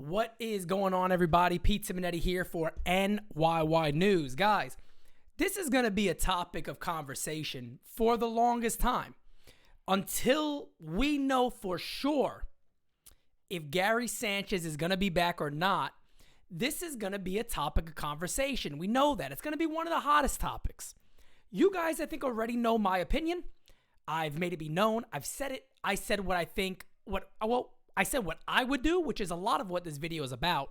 What is going on, everybody? Pete Simonetti here for NYY News. Guys, this is going to be a topic of conversation for the longest time until we know for sure if Gary Sanchez is going to be back or not. This is going to be a topic of conversation. We know that. It's going to be one of the hottest topics. You guys, I think, already know my opinion. I've made it be known. I've said it. I said what I think, I said what I would do, which is a lot of what this video is about.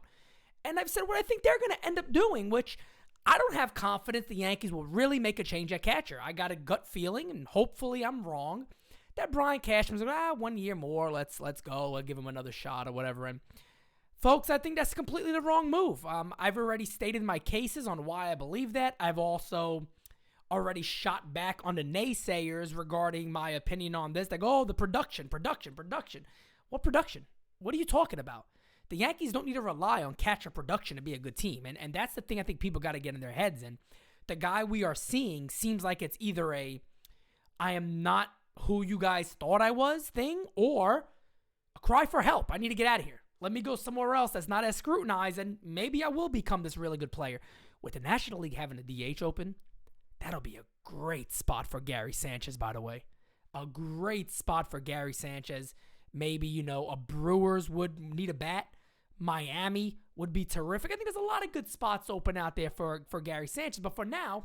And I've said what I think they're going to end up doing, which I don't have confidence the Yankees will really make a change at catcher. I got a gut feeling, and hopefully I'm wrong, that Brian Cashman's like, 1 year more, let's go, I'll give him another shot or whatever. And folks, I think that's completely the wrong move. I've already stated my cases on why I believe that. I've also already shot back on the naysayers regarding my opinion on this. They go, the production. What production? What are you talking about? The Yankees don't need to rely on catcher production to be a good team. And that's the thing I think people got to get in their heads. And the guy we are seeing seems like it's either I am not who you guys thought I was thing, or a cry for help. I need to get out of here. Let me go somewhere else that's not as scrutinized, and maybe I will become this really good player. With the National League having a DH open, that'll be a great spot for Gary Sanchez, by the way. A great spot for Gary Sanchez. Maybe, a Brewers would need a bat. Miami would be terrific. I think there's a lot of good spots open out there for Gary Sanchez. But for now,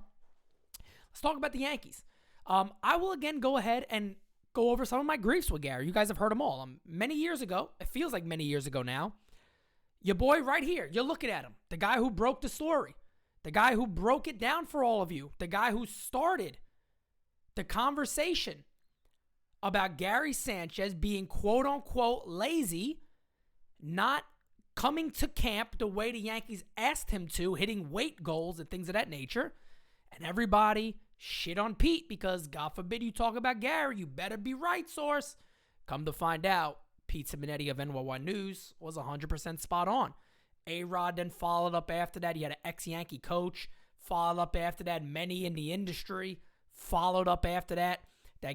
let's talk about the Yankees. I will again go ahead and go over some of my griefs with Gary. You guys have heard them all. Many years ago, it feels like many years ago now, your boy right here, you're looking at him. The guy who broke the story. The guy who broke it down for all of you. The guy who started the conversation about Gary Sanchez being quote-unquote lazy, not coming to camp the way the Yankees asked him to, hitting weight goals and things of that nature. And everybody shit on Pete because, God forbid, you talk about Gary. You better be right, source. Come to find out, Pete Simonetti of NYY News was 100% spot on. A-Rod then followed up after that. He had an ex-Yankee coach. Followed up after that, many in the industry. Followed up after that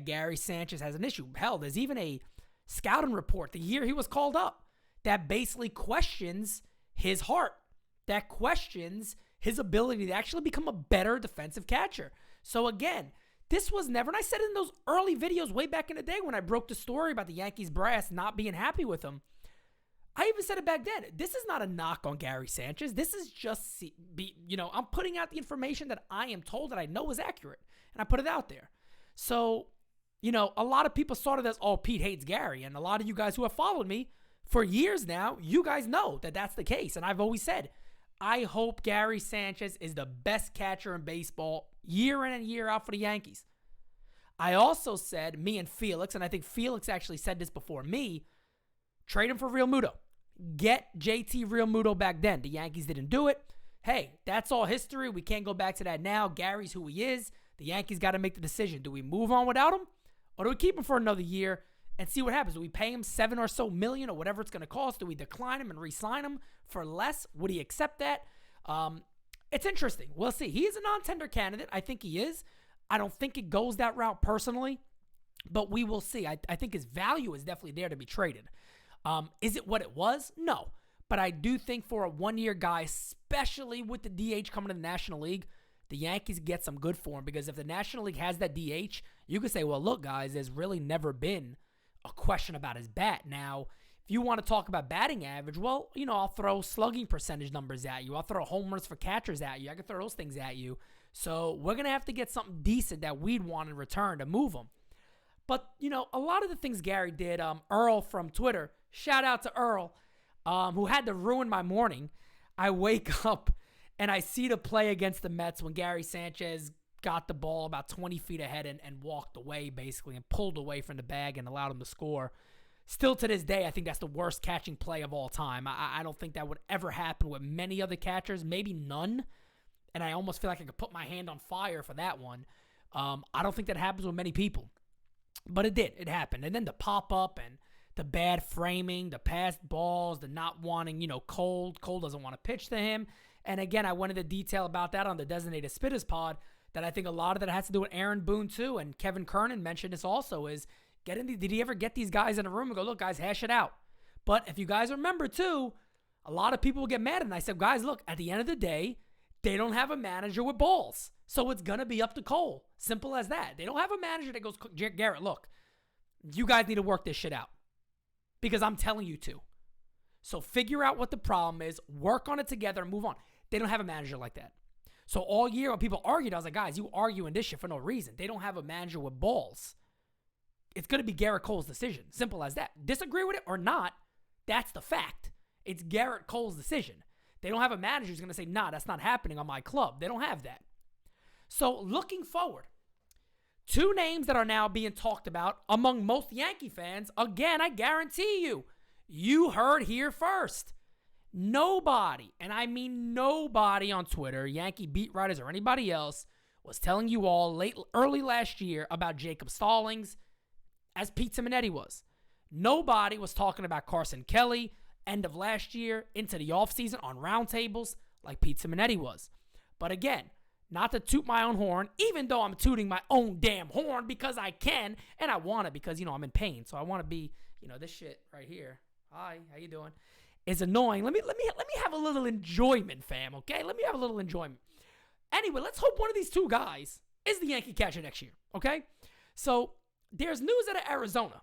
Gary Sanchez has an issue. Hell, there's even a scouting report the year he was called up that basically questions his heart, that questions his ability to actually become a better defensive catcher. So again, this was never, and I said it in those early videos way back in the day when I broke the story about the Yankees brass not being happy with him. I even said it back then. This is not a knock on Gary Sanchez. This is just, I'm putting out the information that I am told that I know is accurate, and I put it out there. So, a lot of people saw it as, Pete hates Gary. And a lot of you guys who have followed me for years now, you guys know that that's the case. And I've always said, I hope Gary Sanchez is the best catcher in baseball year in and year out for the Yankees. I also said, me and Felix, and I think Felix actually said this before me, trade him for Real Muto. Get JT Real Muto back then. The Yankees didn't do it. Hey, that's all history. We can't go back to that now. Gary's who he is. The Yankees got to make the decision. Do we move on without him? Or do we keep him for another year and see what happens? Do we pay him $7 or so million or whatever it's going to cost? Do we decline him and re-sign him for less? Would he accept that? It's interesting. We'll see. He is a non-tender candidate. I think he is. I don't think it goes that route personally, but we will see. I think his value is definitely there to be traded. Is it what it was? No. But I do think for a one-year guy, especially with the DH coming to the National League, the Yankees get some good for him, because if the National League has that DH, you could say, well, look, guys, there's really never been a question about his bat. Now, if you want to talk about batting average, well, I'll throw slugging percentage numbers at you. I'll throw homers for catchers at you. I can throw those things at you. So we're going to have to get something decent that we'd want in return to move him. But, a lot of the things Gary did, Earl from Twitter, shout out to Earl, who had to ruin my morning. I wake up and I see the play against the Mets when Gary Sanchez got the ball about 20 feet ahead and walked away, basically, and pulled away from the bag and allowed him to score. Still to this day, I think that's the worst catching play of all time. I don't think that would ever happen with many other catchers, maybe none. And I almost feel like I could put my hand on fire for that one. I don't think that happens with many people. But it did. It happened. And then the pop-up and the bad framing, the passed balls, the not wanting, Cole. Cole doesn't want to pitch to him. And again, I went into detail about that on the Designated Spittaz pod, that I think a lot of that has to do with Aaron Boone too. And Kevin Kernan mentioned this also, is did he ever get these guys in a room and go, look, guys, hash it out? But if you guys remember too, A lot of people will get mad, and I said, guys, look, at the end of the day, they don't have a manager with balls. So it's going to be up to Cole. Simple as that. They don't have a manager that goes, Garrett, look, you guys need to work this shit out because I'm telling you to. So figure out what the problem is, work on it together, and move on. They don't have a manager like that. So all year when people argued, I was like, guys, you arguing this shit for no reason. They don't have a manager with balls. It's going to be Garrett Cole's decision. Simple as that. Disagree with it or not, that's the fact. It's Garrett Cole's decision. They don't have a manager who's going to say, nah, that's not happening on my club. They don't have that. So looking forward, two names that are now being talked about among most Yankee fans. Again, I guarantee you, you heard here first. Nobody, and I mean nobody on Twitter, Yankee beat writers or anybody else, was telling you all early last year about Jacob Stallings, as Pete Simonetti was. Nobody was talking about Carson Kelly end of last year into the offseason on roundtables like Pete Simonetti was. But again, not to toot my own horn, even though I'm tooting my own damn horn because I can, and I want it because, I'm in pain. So I want to be, this shit right here. Hi, how you doing? Is annoying. Let me have a little enjoyment, fam, okay? Let me have a little enjoyment. Anyway, let's hope one of these two guys is the Yankee catcher next year, okay? So there's news out of Arizona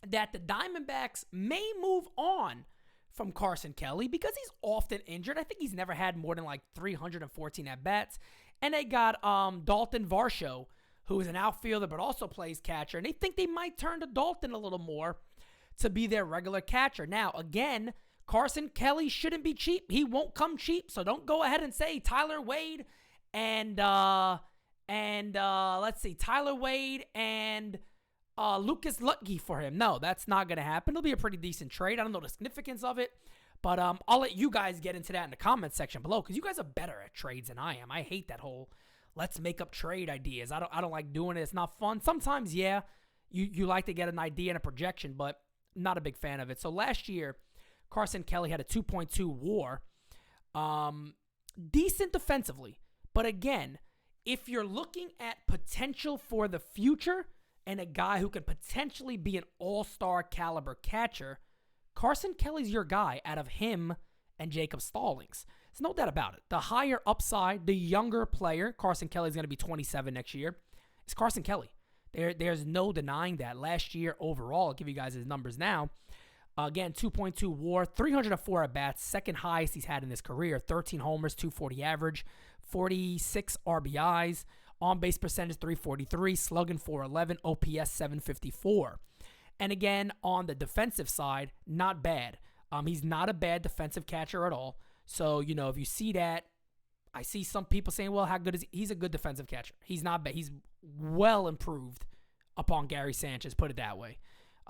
that the Diamondbacks may move on from Carson Kelly because he's often injured. I think he's never had more than like 314 at-bats. And they got Dalton Varsho, who is an outfielder but also plays catcher. And they think they might turn to Dalton a little more to be their regular catcher. Now, again, Carson Kelly shouldn't be cheap. He won't come cheap, so don't go ahead and say Tyler Wade and Tyler Wade and Lucas Luetge for him. No, that's not going to happen. It'll be a pretty decent trade. I don't know the significance of it, but I'll let you guys get into that in the comment section below because you guys are better at trades than I am. I hate that whole let's make up trade ideas. I don't like doing it. It's not fun. Sometimes, yeah, you like to get an idea and a projection, but not a big fan of it. So last year, Carson Kelly had a 2.2 WAR. Decent defensively. But again, if you're looking at potential for the future and a guy who could potentially be an all-star caliber catcher, Carson Kelly's your guy out of him and Jacob Stallings. There's no doubt about it. The higher upside, the younger player, Carson Kelly's going to be 27 next year, is Carson Kelly. There's no denying that. Last year overall, I'll give you guys his numbers now. Again, 2.2 WAR, 304 at-bats, second highest he's had in his career. 13 homers, 240 average, 46 RBIs, on-base percentage 343, slugging 411, OPS 754. And again, on the defensive side, not bad. He's not a bad defensive catcher at all. So, if you see that, I see some people saying, well, how good is he? He's a good defensive catcher. He's not bad. He's well improved upon Gary Sanchez, put it that way.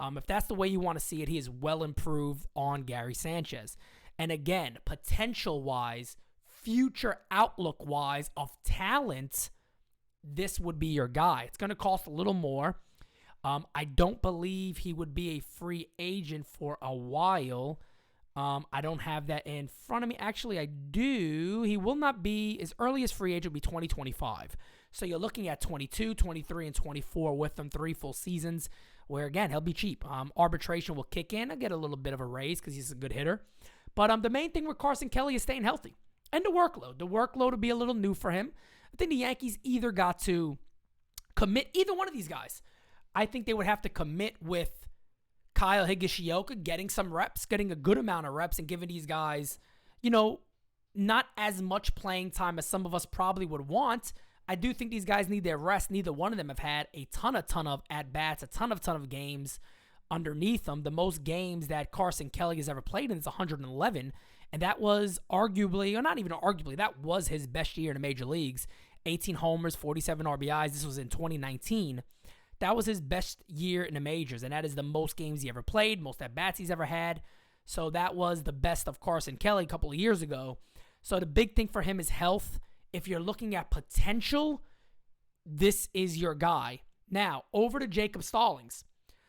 If that's the way you want to see it, he is well improved on Gary Sanchez. And again, potential-wise, future outlook-wise of talent, this would be your guy. It's going to cost a little more. I don't believe he would be a free agent for a while. I don't have that in front of me. Actually, I do. He will not be, his earliest free agent will be 2025. So you're looking at 22, 23, and 24 with them, 3 full seasons, where, again, he'll be cheap. Arbitration will kick in. I'll get a little bit of a raise because he's a good hitter. But the main thing with Carson Kelly is staying healthy. And the workload. The workload will be a little new for him. I think the Yankees either got to commit, either one of these guys. I think they would have to commit with Kyle Higashioka getting some reps, getting a good amount of reps, and giving these guys, not as much playing time as some of us probably would want. I do think these guys need their rest. Neither one of them have had a ton of at-bats, a ton of games underneath them. The most games that Carson Kelly has ever played in is 111, and that was arguably, or not even arguably, that was his best year in the major leagues. 18 homers, 47 RBIs. This was in 2019. That was his best year in the majors, and that is the most games he ever played, most at-bats he's ever had. So that was the best of Carson Kelly a couple of years ago. So the big thing for him is health. If you're looking at potential, this is your guy. Now, over to Jacob Stallings.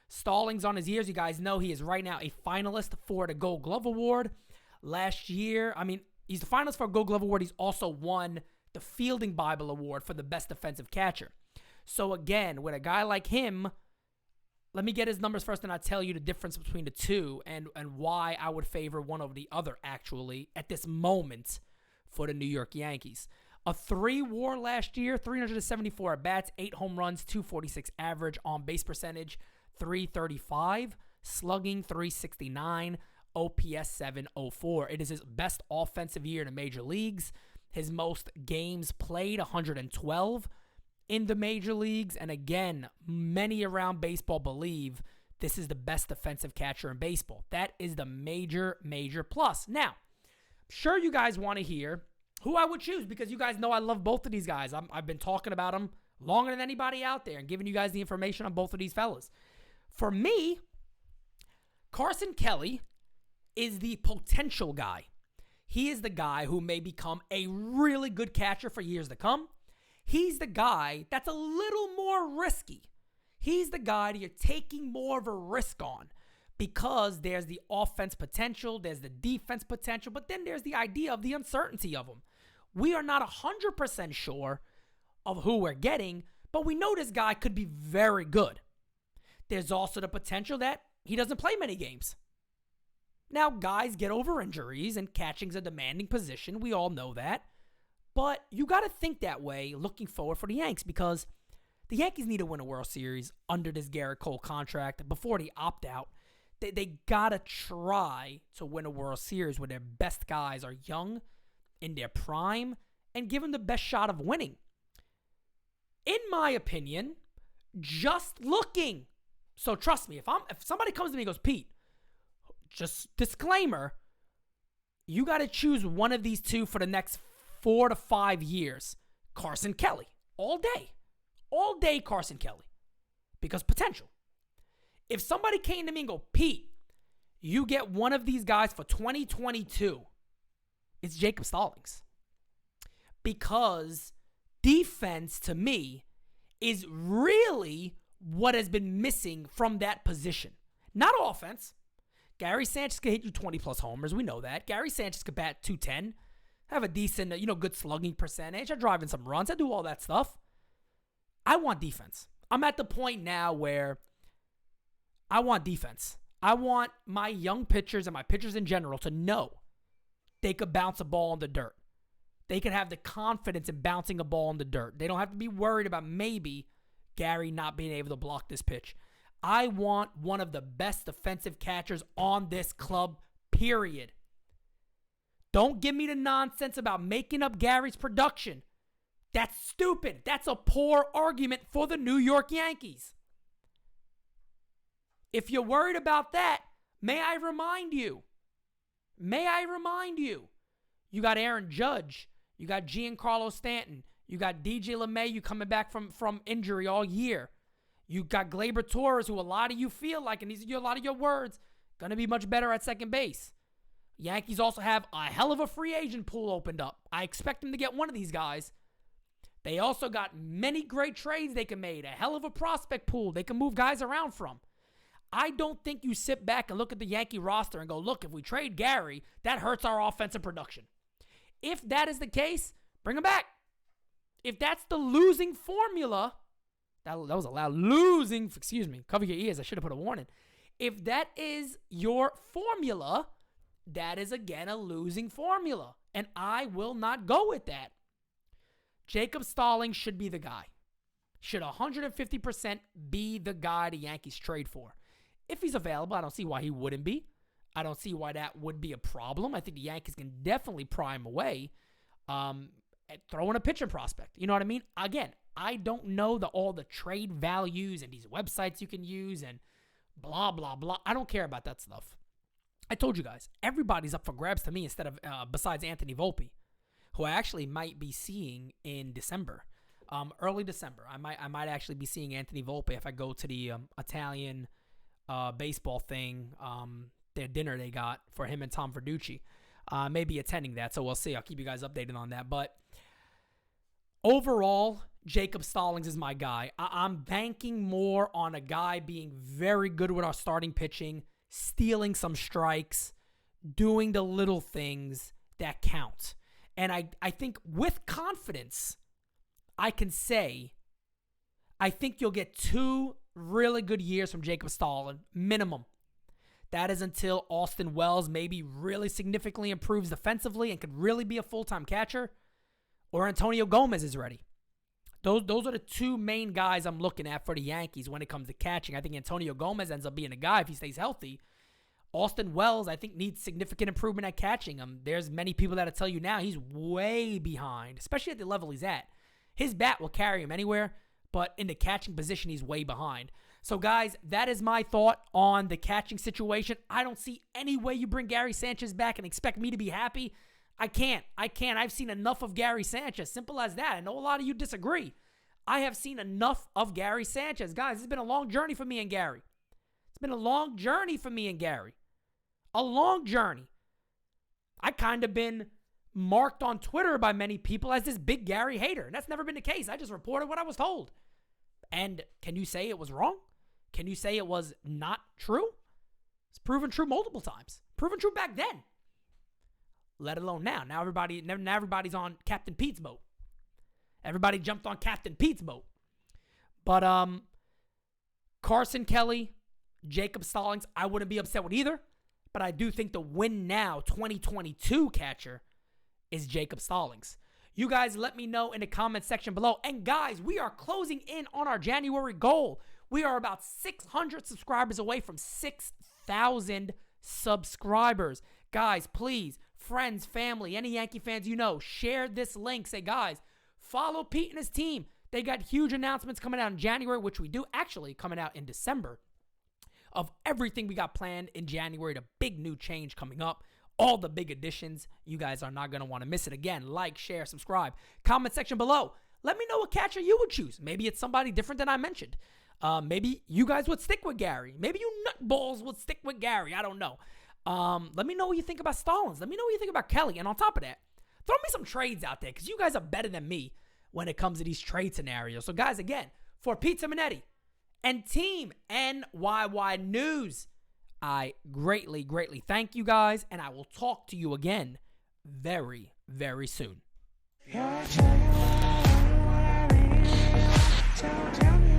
Stallings on his years, you guys know he is right now a finalist for the Gold Glove Award. Last year, he's the finalist for a Gold Glove Award. He's also won the Fielding Bible Award for the best defensive catcher. So again, with a guy like him, let me get his numbers first, and I'll tell you the difference between the two and why I would favor one over the other, actually, at this moment for the New York Yankees. A 3 WAR last year, 374 at-bats, 8 home runs, 246 average, on-base percentage, 335, slugging, 369, OPS 704. It is his best offensive year in the major leagues. His most games played, 112 in the major leagues. And again, many around baseball believe this is the best defensive catcher in baseball. That is the major, major plus. Now, I'm sure you guys want to hear who I would choose, because you guys know I love both of these guys. I've been talking about them longer than anybody out there and giving you guys the information on both of these fellas. For me, Carson Kelly is the potential guy. He is the guy who may become a really good catcher for years to come. He's the guy that's a little more risky. He's the guy that you're taking more of a risk on, because there's the offense potential, there's the defense potential, but then there's the idea of the uncertainty of him. We are not 100% sure of who we're getting, but we know this guy could be very good. There's also the potential that he doesn't play many games. Now, guys get over injuries, and catching's a demanding position. We all know that. But you got to think that way looking forward for the Yanks, because the Yankees need to win a World Series under this Garrett Cole contract before they opt out. They got to try to win a World Series where their best guys are young, in their prime, and give them the best shot of winning. In my opinion, just looking. So trust me, if somebody comes to me and goes, Pete, just disclaimer, you got to choose one of these two for the next 4 to 5 years. Carson Kelly, all day Carson Kelly, because potential. If somebody came to me and go, Pete, you get one of these guys for 2022, it's Jacob Stallings. Because defense, to me, is really what has been missing from that position. Not offense. Gary Sanchez can hit you 20-plus homers. We know that. Gary Sanchez could bat 210, have a decent, good slugging percentage. I drive in some runs. I do all that stuff. I want defense. I'm at the point now where I want defense. I want my young pitchers and my pitchers in general to know they could bounce a ball in the dirt. They could have the confidence in bouncing a ball in the dirt. They don't have to be worried about maybe Gary not being able to block this pitch. I want one of the best defensive catchers on this club, period. Don't give me the nonsense about making up Gary's production. That's stupid. That's a poor argument for the New York Yankees. If you're worried about that, may I remind you, you got Aaron Judge, you got Giancarlo Stanton, you got DJ LeMahieu coming back from injury all year. You got Gleyber Torres, who a lot of you feel like, and these are a lot of your words, going to be much better at second base. Yankees also have a hell of a free agent pool opened up. I expect them to get one of these guys. They also got many great trades they can make, a hell of a prospect pool they can move guys around from. I don't think you sit back and look at the Yankee roster and go, look, if we trade Gary, that hurts our offensive production. If that is the case, bring him back. If that's the losing formula, that was a loud losing, excuse me, cover your ears, I should have put a warning. If that is your formula, that is again a losing formula, and I will not go with that. Jacob Stallings should be the guy. Should 150% be the guy the Yankees trade for. If he's available, I don't see why he wouldn't be. I don't see why that would be a problem. I think the Yankees can definitely prime away, throw in a pitching prospect. You know what I mean? Again, I don't know all the trade values and these websites you can use and blah, blah, blah. I don't care about that stuff. I told you guys, everybody's up for grabs to me instead of, besides Anthony Volpe, who I actually might be seeing in December. Early December. I might actually be seeing Anthony Volpe if I go to the Italian baseball thing, their dinner they got for him and Tom Verducci. Maybe attending that, so we'll see. I'll keep you guys updated on that. But overall, Jacob Stallings is my guy. I'm banking more on a guy being very good with our starting pitching, stealing some strikes, doing the little things that count. And I think with confidence, I can say I think you'll get 2 really good years from Jacob Stallings, minimum. That is until Austin Wells maybe really significantly improves defensively and could really be a full-time catcher, or Antonio Gomez is ready. Those are the two main guys I'm looking at for the Yankees when it comes to catching. I think Antonio Gomez ends up being a guy if he stays healthy. Austin Wells, I think, needs significant improvement at catching. There's many people that'll tell you now he's way behind, especially at the level he's at. His bat will carry him anywhere, but in the catching position, he's way behind. So, guys, that is my thought on the catching situation. I don't see any way you bring Gary Sanchez back and expect me to be happy. I can't. I've seen enough of Gary Sanchez. Simple as that. I know a lot of you disagree. I have seen enough of Gary Sanchez. Guys, it's been a long journey for me and Gary. It's been a long journey for me and Gary. A long journey. I kind of been marked on Twitter by many people as this big Gary hater, and that's never been the case. I just reported what I was told. And can you say it was wrong? Can you say it was not true? It's proven true multiple times. Proven true back then. Let alone now. Now everybody's on Captain Pete's boat. Everybody jumped on Captain Pete's boat. But Carson Kelly, Jacob Stallings, I wouldn't be upset with either. But I do think the win now 2022 catcher is Jacob Stallings. You guys let me know in the comment section below. And guys, we are closing in on our January goal. We are about 600 subscribers away from 6,000 subscribers. Guys, please, friends, family, any Yankee fans you know, share this link. Say, guys, follow Pete and his team. They got huge announcements coming out in January, which we do actually coming out in December, of everything we got planned in January. The big new change coming up. All the big additions. You guys are not going to want to miss it. Again, like, share, subscribe. Comment section below. Let me know what catcher you would choose. Maybe it's somebody different than I mentioned. Maybe you guys would stick with Gary. Maybe you nutballs would stick with Gary. I don't know. Let me know what you think about Stallings. Let me know what you think about Kelly. And on top of that, throw me some trades out there because you guys are better than me when it comes to these trade scenarios. So, guys, again, for Pete Simonetti and Team NYY News, I greatly, greatly thank you guys, and I will talk to you again very, very soon. Tell me